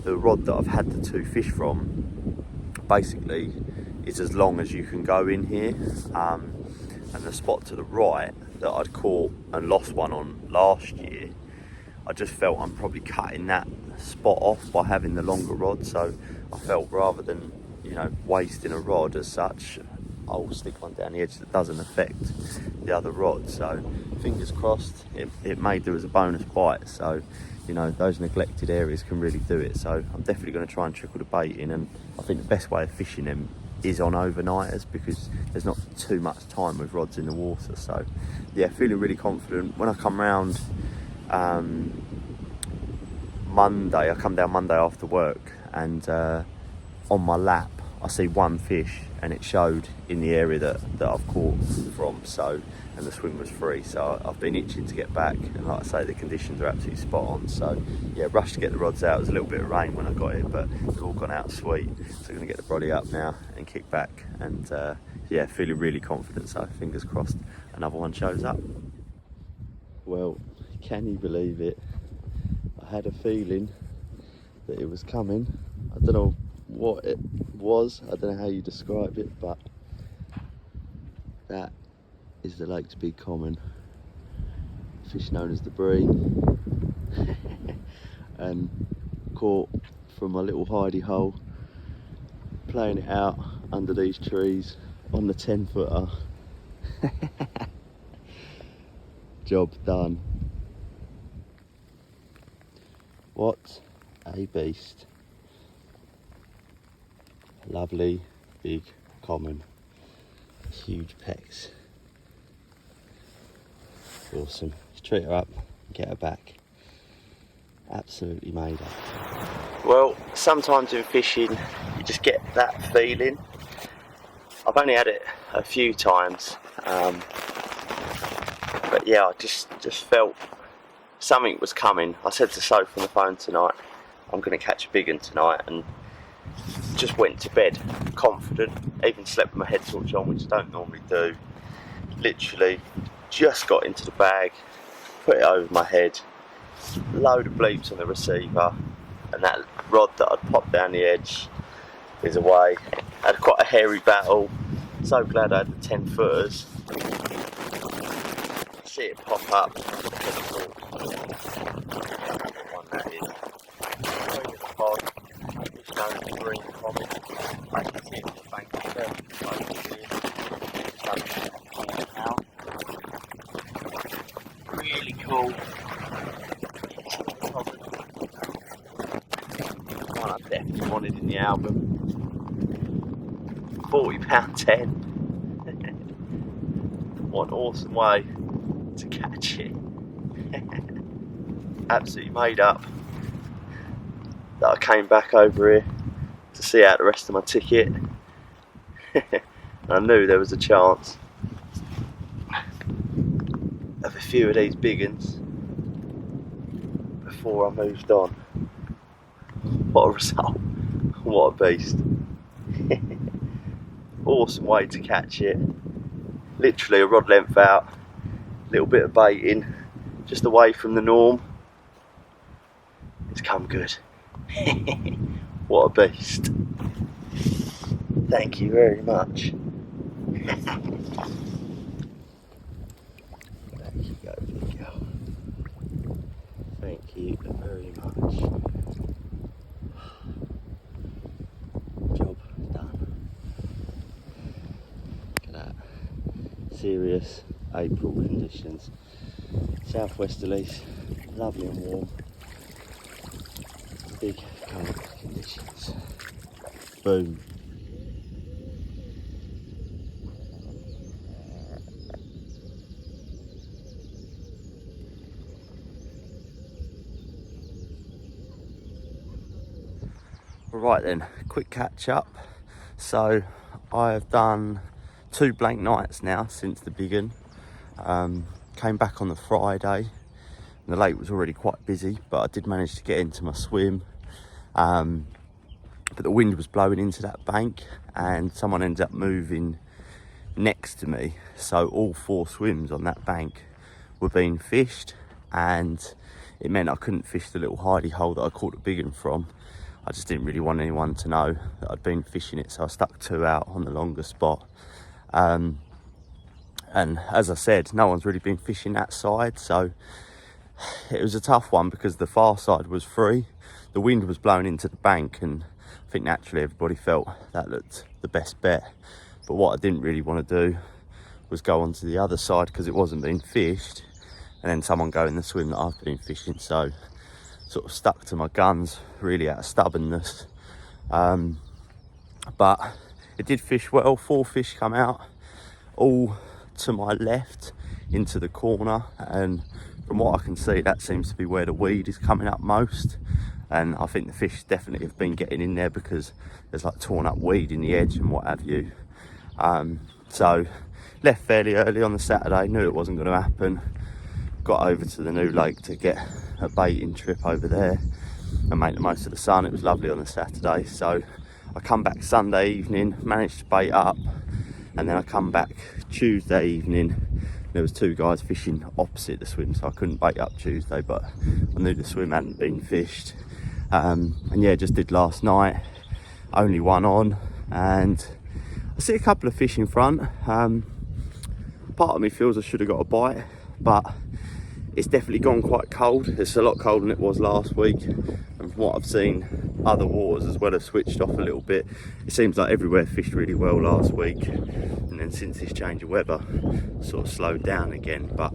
the rod that I've had the 2 fish from basically is as long as you can go in here. And the spot to the right that I'd caught and lost one on last year, I just felt I'm probably cutting that spot off by having the longer rod. So I felt rather than, you know, wasting a rod as such, I'll stick one down the edge that doesn't affect the other rod. So fingers crossed, it may do as a bonus bite. So, you know, those neglected areas can really do it. So I'm definitely going to try and trickle the bait in, and I think the best way of fishing them is on overnighters, because there's not too much time with rods in the water. So yeah, feeling really confident. When I come round Monday, I come down Monday after work, and on my lap I see 1 fish, and it showed in the area that I've caught from. So, and the swim was free, so I've been itching to get back, and like I say, the conditions are absolutely spot on. So yeah, rushed to get the rods out. There was a little bit of rain when I got here, but it's all gone out sweet. So I'm going to get the brolly up now and kick back, and yeah, feeling really confident. So fingers crossed another one shows up. Well, can you believe it? I had a feeling that it was coming. I don't know what it was, I don't know how you describe it, but that is the lake's big common, fish known as the bree, and caught from my little hidey hole, playing it out under these trees on the 10-footer. Job done. What a beast. Lovely big common, huge pecs. Awesome. Let's treat her up and get her back. Absolutely made up. Well, sometimes in fishing you just get that feeling. I've only had it a few times, but yeah, I just felt something was coming. I said to Soph on the phone tonight, I'm going to catch a big one tonight, and just went to bed confident, even slept with my head torch on, which I don't normally do. Literally just got into the bag, put it over my head, load of bleeps on the receiver, and that rod that I'd popped down the edge is away. Had quite a hairy battle. So glad I had the 10 footers. See it pop up. One that is. Fish going green common. I can see it in the bank itself. Really cool. One I definitely wanted in the album. £40.10. What an awesome way to catch it. Absolutely made up that I came back over here to see out the rest of my ticket. I knew there was a chance of a few of these big uns before I moved on. What a result. What a beast. Awesome way to catch it. Literally a rod length out, little bit of baiting, just away from the norm. It's come good. What a beast. Thank you very much. There you go, big girl. Thank you very much. Job done. Look at that. Serious April conditions. Southwesterlies, lovely and warm. Big carp conditions. Boom. Right then, quick catch up. So I have done 2 blank nights now since the big one. Came back on the Friday. The lake was already quite busy, but I did manage to get into my swim. But the wind was blowing into that bank, and someone ended up moving next to me. So all 4 swims on that bank were being fished, and it meant I couldn't fish the little hidey hole that I caught the big one from. I just didn't really want anyone to know that I'd been fishing it, so I stuck 2 out on the longer spot. And as I said, no one's really been fishing that side, so it was a tough one because the far side was free. The wind was blowing into the bank, and I think naturally everybody felt that looked the best bet. But what I didn't really want to do was go onto the other side because it wasn't being fished, and then someone go in the swim that I've been fishing. So sort of stuck to my guns really out of stubbornness. But it did fish well. 4 fish come out, all to my left into the corner, and from what I can see that seems to be where the weed is coming up most, and I think the fish definitely have been getting in there because there's like torn up weed in the edge and what have you. So left fairly early on the Saturday, knew it wasn't going to happen, got over to the new lake to get a baiting trip over there and make the most of the sun. It was lovely on the Saturday, so I come back Sunday evening, managed to bait up, and then I come back Tuesday evening. There was 2 guys fishing opposite the swim, so I couldn't bait up Tuesday, but I knew the swim hadn't been fished. And yeah, just did last night, only 1 on, and I see a couple of fish in front. Part of me feels I should have got a bite, but it's definitely gone quite cold. It's a lot colder than it was last week, and from what I've seen, other waters as well have switched off a little bit. It seems like everywhere fished really well last week, and then since this change of weather sort of slowed down again. But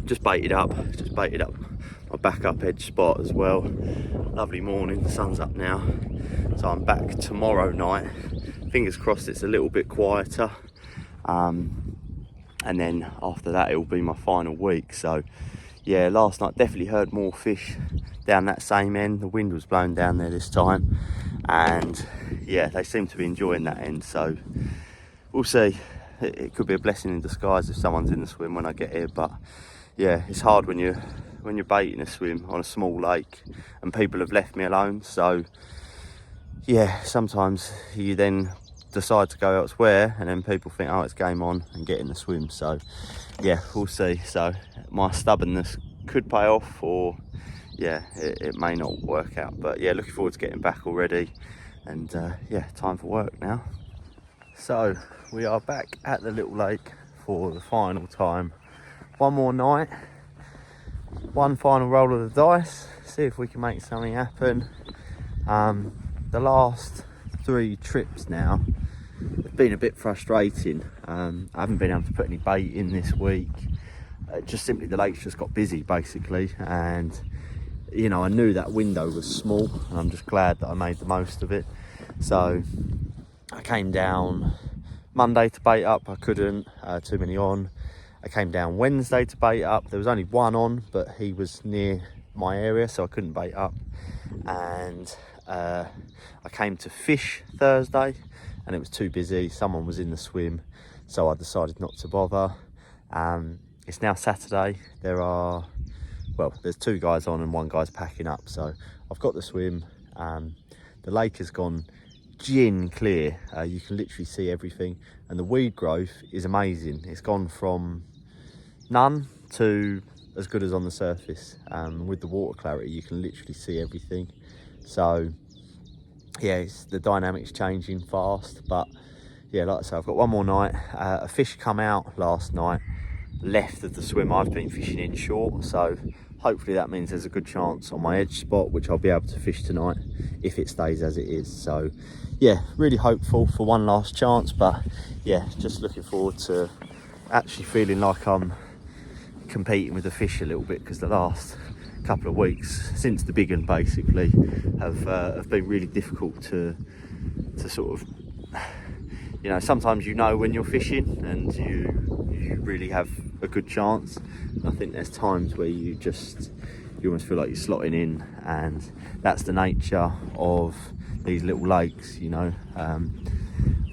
just baited up my backup edge spot as well. Lovely morning, the sun's up now, so I'm back tomorrow night. Fingers crossed it's a little bit quieter, and then after that it will be my final week. So yeah, last night definitely heard more fish down that same end. The wind was blowing down there this time, and yeah, they seem to be enjoying that end, so we'll see. It could be a blessing in disguise if someone's in the swim when I get here, but yeah, it's hard when you're baiting a swim on a small lake and people have left me alone. So yeah, sometimes you then decide to go elsewhere and then people think, oh, it's game on, and get in the swim. So yeah, we'll see. So my stubbornness could pay off, or yeah, it may not work out. But yeah, looking forward to getting back already, and yeah, time for work now. So we are back at the little lake for the final time. One more night, one final roll of the dice, see if we can make something happen. The last 3 trips now have been a bit frustrating. I haven't been able to put any bait in this week. Just simply the lake's just got busy basically, and you know, I knew that window was small, and I'm just glad that I made the most of it. So I came down Monday to bait up, I couldn't, too many on. I came down Wednesday to bait up, there was only one on, but he was near my area, so I couldn't bait up. And I came to fish Thursday, and it was too busy, someone was in the swim, so I decided not to bother. It's now Saturday, there's 2 guys on and 1 guy's packing up, so I've got the swim. The lake has gone gin clear, you can literally see everything, and the weed growth is amazing. It's gone from none to as good as on the surface. With the water clarity you can literally see everything, so yeah, the dynamics changing fast. But yeah, like I say, I've got one more night. A fish come out last night left of the swim I've been fishing in short, so hopefully that means there's a good chance on my edge spot, which I'll be able to fish tonight if it stays as it is. So yeah, really hopeful for one last chance, but yeah, just looking forward to actually feeling like I'm competing with the fish a little bit, because the last couple of weeks since the big one basically have been really difficult to sort of, you know, sometimes you know when you're fishing and you really have a good chance. I think there's times where you almost feel like you're slotting in, and that's the nature of these little lakes, you know.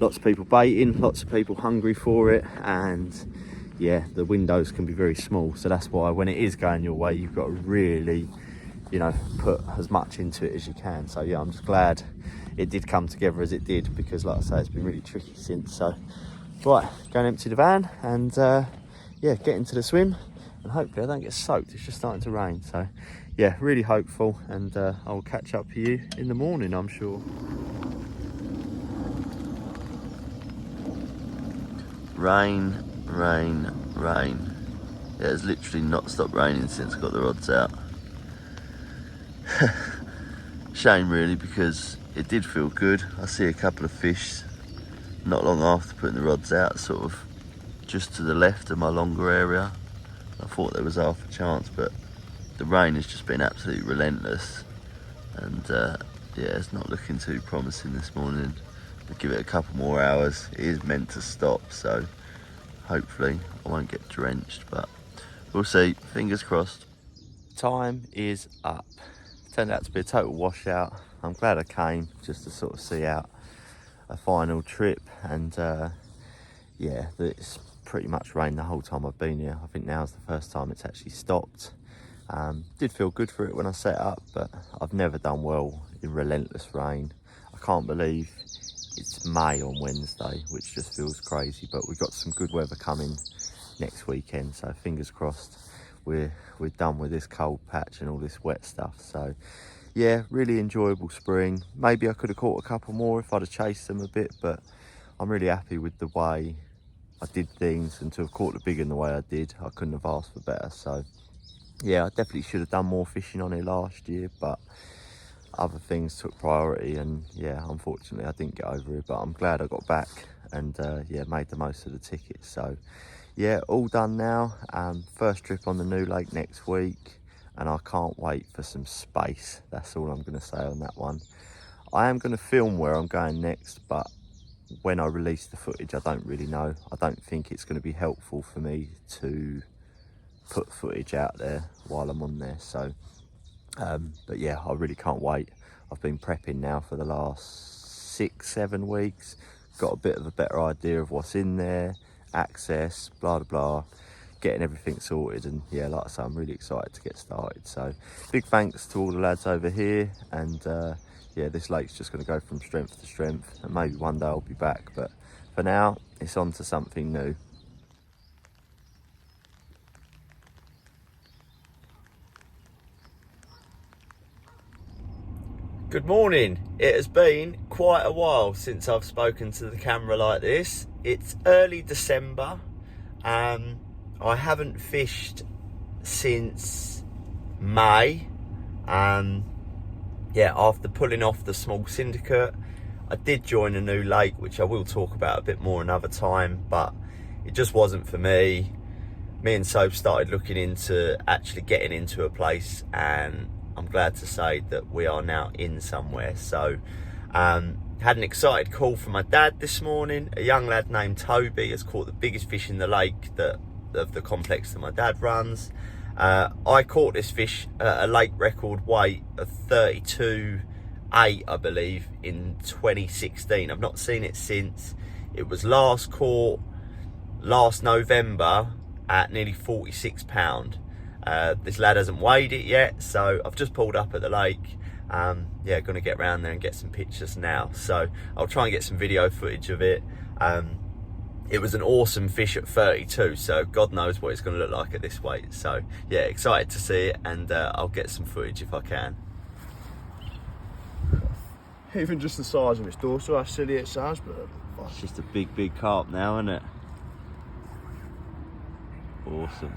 Lots of people baiting, lots of people hungry for it, and yeah, the windows can be very small, so that's why when it is going your way you've got to really, you know, put as much into it as you can. So yeah, I'm just glad it did come together as it did, because like I say, it's been really tricky since. So right, go and empty the van and yeah, get into the swim, and hopefully I don't get soaked. It's just starting to rain, so yeah, really hopeful, and I'll catch up with you in the morning, I'm sure. Rain, rain, rain. Yeah, it's literally not stopped raining since I got the rods out. Shame really, because it did feel good. I see a couple of fish not long after putting the rods out, sort of just to the left of my longer area. I thought there was half a chance, but the rain has just been absolutely relentless, and yeah, it's not looking too promising this morning. I'll give it a couple more hours. It is meant to stop, so hopefully I won't get drenched, but we'll see. Fingers crossed. Time is up. Turned out to be a total washout. I'm glad I came just to sort of see out a final trip, and yeah, it's pretty much rained the whole time I've been here. I think now's the first time it's actually stopped. Did feel good for it when I set up, but I've never done well in relentless rain. I can't believe it's May on Wednesday, which just feels crazy, but we've got some good weather coming next weekend, so fingers crossed we're done with this cold patch and all this wet stuff. So yeah, really enjoyable spring. Maybe I could have caught a couple more if I'd have chased them a bit, but I'm really happy with the way I did things, and to have caught the big in the way I did, I couldn't have asked for better. So yeah, I definitely should have done more fishing on it last year, but other things took priority, and yeah, unfortunately I didn't get over it, but I'm glad I got back and yeah, made the most of the ticket. So yeah, all done now. First trip on the new lake next week, and I can't wait for some space. That's all I'm going to say on that one. I am going to film where I'm going next, but when I release the footage I don't really know. I don't think it's going to be helpful for me to put footage out there while I'm on there. So but yeah, I really can't wait. I've been prepping now for the last 6-7 weeks, got a bit of a better idea of what's in there, access, blah blah blah, getting everything sorted. And yeah, like I say, I'm really excited to get started. So big thanks to all the lads over here, and yeah, this lake's just going to go from strength to strength, and maybe one day I'll be back, but for now it's on to something new. Good morning. It has been quite a while since I've spoken to the camera like this. It's early December. I haven't fished since May. Yeah, after pulling off the small Syndicate, I did join a new lake, which I will talk about a bit more another time, but it just wasn't for me. Me and Soap started looking into actually getting into a place, and I'm glad to say that we are now in somewhere. So had an excited call from my dad this morning. A young lad named Toby has caught the biggest fish in the lake of the complex that my dad runs. I caught this fish at a lake record weight of 32.8, I believe, in 2016. I've not seen it since. It was last caught last November at nearly 46 pound. This lad hasn't weighed it yet, so I've just pulled up at the lake. Yeah, gonna get around there and get some pictures now. So I'll try and get some video footage of it. It was an awesome fish at 32, so God knows what it's gonna look like at this weight. So yeah, excited to see it, and I'll get some footage if I can. Even just the size of its dorsal, how silly it sounds, but It's just a big carp now, isn't it? Awesome.